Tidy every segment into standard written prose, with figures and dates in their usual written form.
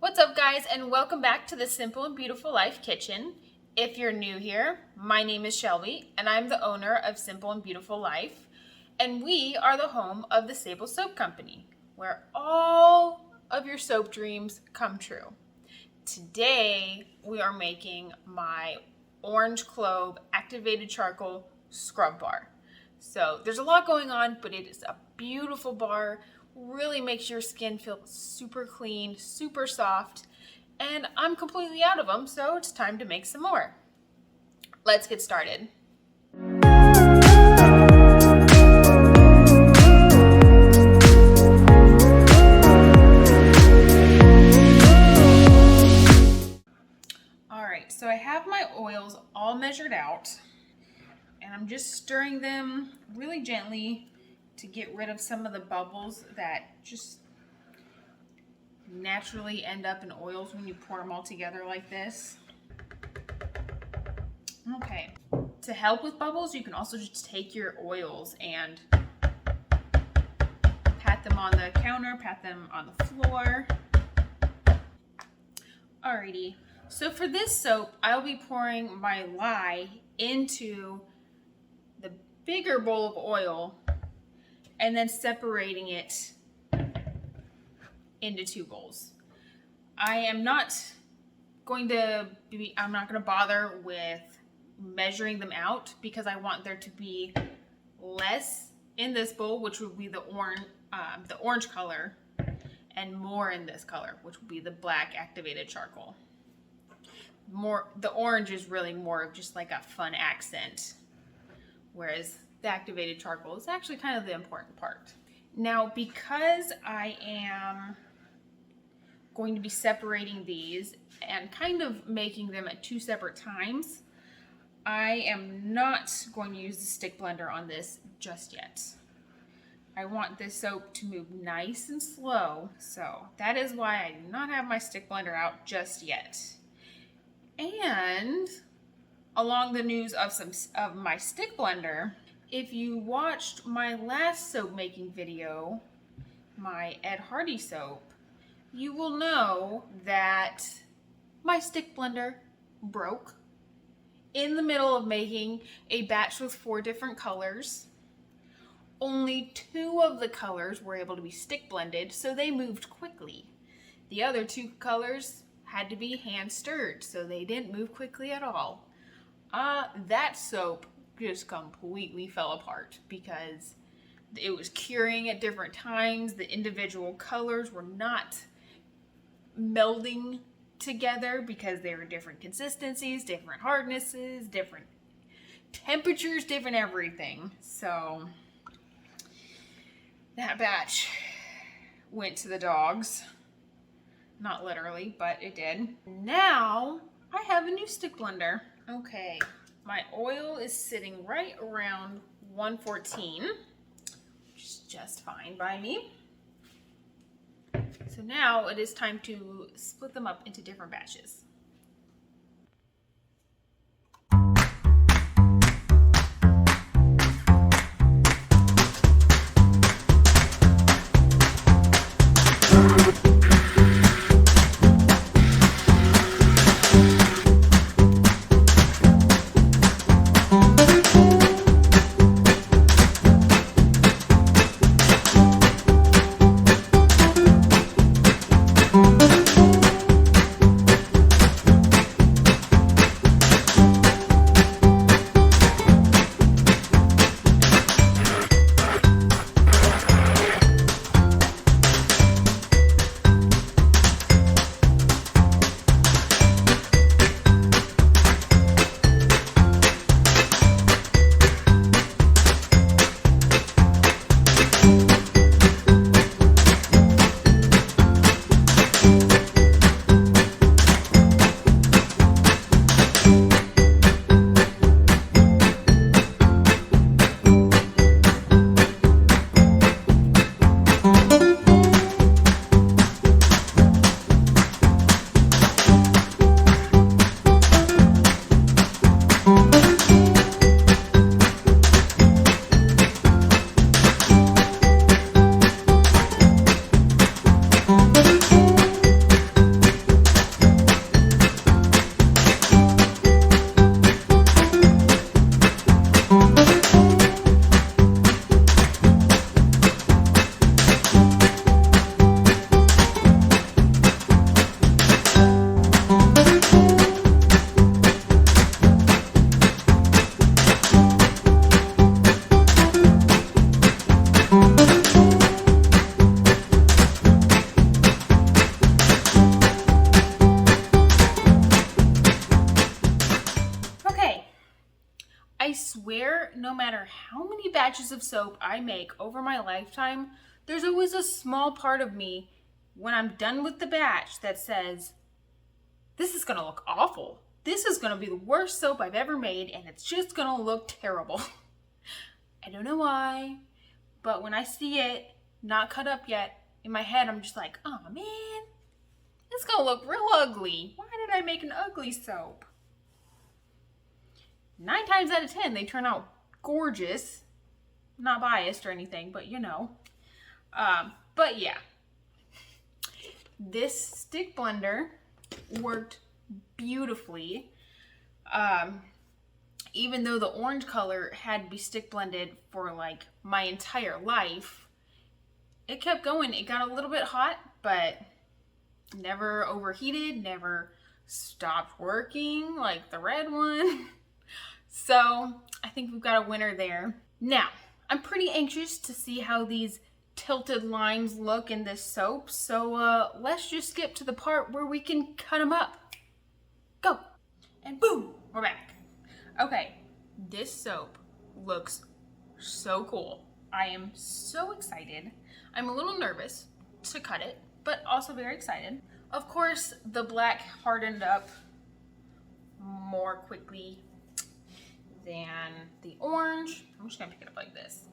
What's up, guys, and welcome back to the Simple and Beautiful Life Kitchen. If you're new here, my name is Shelby and I'm the owner of Simple and Beautiful Life, and we are the home of the SaBLe Soap Company, where all of your soap dreams come true. Today we are making my orange clove activated charcoal scrub bar. So there's a lot going on, but it is a beautiful bar. Really makes your skin feel super clean, super soft, and I'm completely out of them, so it's time to make some more. Let's get started. Alright, so I have my oils all measured out, and I'm just stirring them really gently to get rid of some of the bubbles that just naturally end up in oils when you pour them all together like this. Okay, to help with bubbles, you can also just take your oils and pat them on the counter, pat them on the floor. Alrighty, so for this soap, I'll be pouring my lye into the bigger bowl of oil and then separating it into two bowls. I'm not going to bother with measuring them out because I want there to be less in this bowl, which would be the orange color, and more in this color, which would be the black activated charcoal. The orange is really more of just like a fun accent, whereas the activated charcoal is actually kind of the important part. Now, because I am going to be separating these and kind of making them at two separate times, I am not going to use the stick blender on this just yet. I want this soap to move nice and slow, so that is why I do not have my stick blender out just yet. And along the news of my stick blender, if you watched my last soap making video, my Ed Hardy soap, you will know that my stick blender broke in the middle of making a batch with 4 different colors. Only 2 of the colors were able to be stick blended, so they moved quickly. The other 2 colors had to be hand stirred, so they didn't move quickly at all. That soap just completely fell apart because it was curing at different times. The individual colors were not melding together because they were different consistencies, different hardnesses, different temperatures, different everything. So that batch went to the dogs. Not literally, but it did. Now I have a new stick blender. Okay. My oil is sitting right around 114, which is just fine by me. So now it is time to split them up into different batches. swear no matter how many batches of soap I make over my lifetime, there's always a small part of me when I'm done with the batch that says, this is gonna look awful. This is gonna be the worst soap I've ever made and it's just gonna look terrible. I don't know why, but when I see it not cut up yet, in my head I'm just like, oh man, it's gonna look real ugly. Why did I make an ugly soap? 9 times out of 10, they turn out gorgeous. Not biased or anything, but you know. But yeah, this stick blender worked beautifully. Even though the orange color had to be stick blended for like my entire life, it kept going. It got a little bit hot, but never overheated, never stopped working like the red one. So I think we've got a winner there. Now, I'm pretty anxious to see how these tilted lines look in this soap. So let's just skip to the part where we can cut them up. Go. And boom, we're back. Okay, this soap looks so cool. I am so excited. I'm a little nervous to cut it, but also very excited. Of course, the black hardened up more quickly than the orange. I'm just gonna pick it up like this.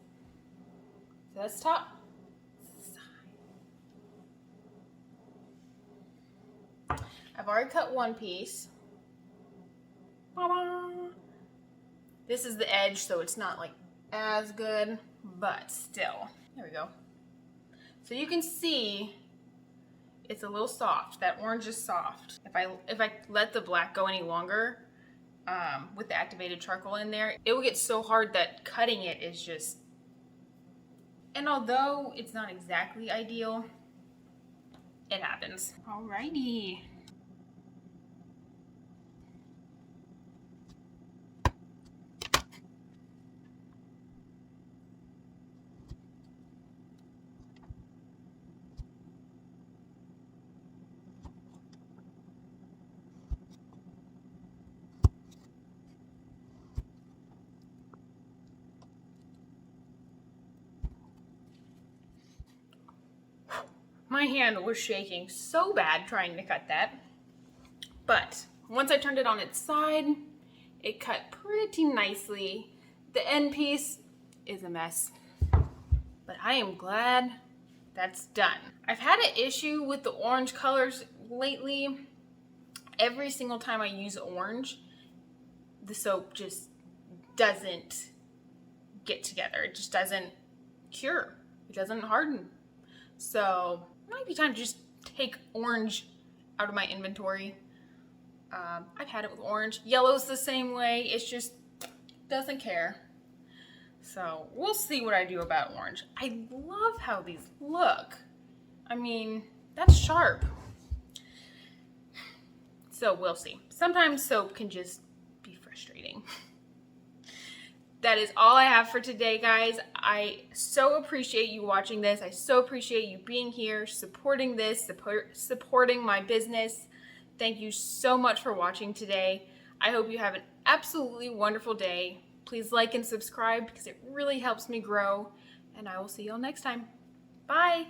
So that's top, side. I've already cut one piece. Ta-da! This is the edge, so it's not like as good, but still. There we go. So you can see it's a little soft. That orange is soft. If I let the black go any longer, with the activated charcoal in there, it will get so hard that cutting it is just... And although it's not exactly ideal, it happens. Alrighty. My hand was shaking so bad trying to cut that. But once I turned it on its side, it cut pretty nicely. The end piece is a mess, but I am glad that's done. I've had an issue with the orange colors lately. Every single time I use orange, the soap just doesn't get together. It just doesn't cure. It doesn't harden. So it might be time to just take orange out of my inventory. I've had it with orange. Yellow's the same way. It's just doesn't care. So we'll see what I do about orange. I love how these look. I mean, that's sharp. So we'll see. Sometimes soap can just be frustrating. That is all I have for today, guys. I so appreciate you watching this. I so appreciate you being here, supporting this, supporting my business. Thank you so much for watching today. I hope you have an absolutely wonderful day. Please like and subscribe because it really helps me grow. And I will see you all next time. Bye.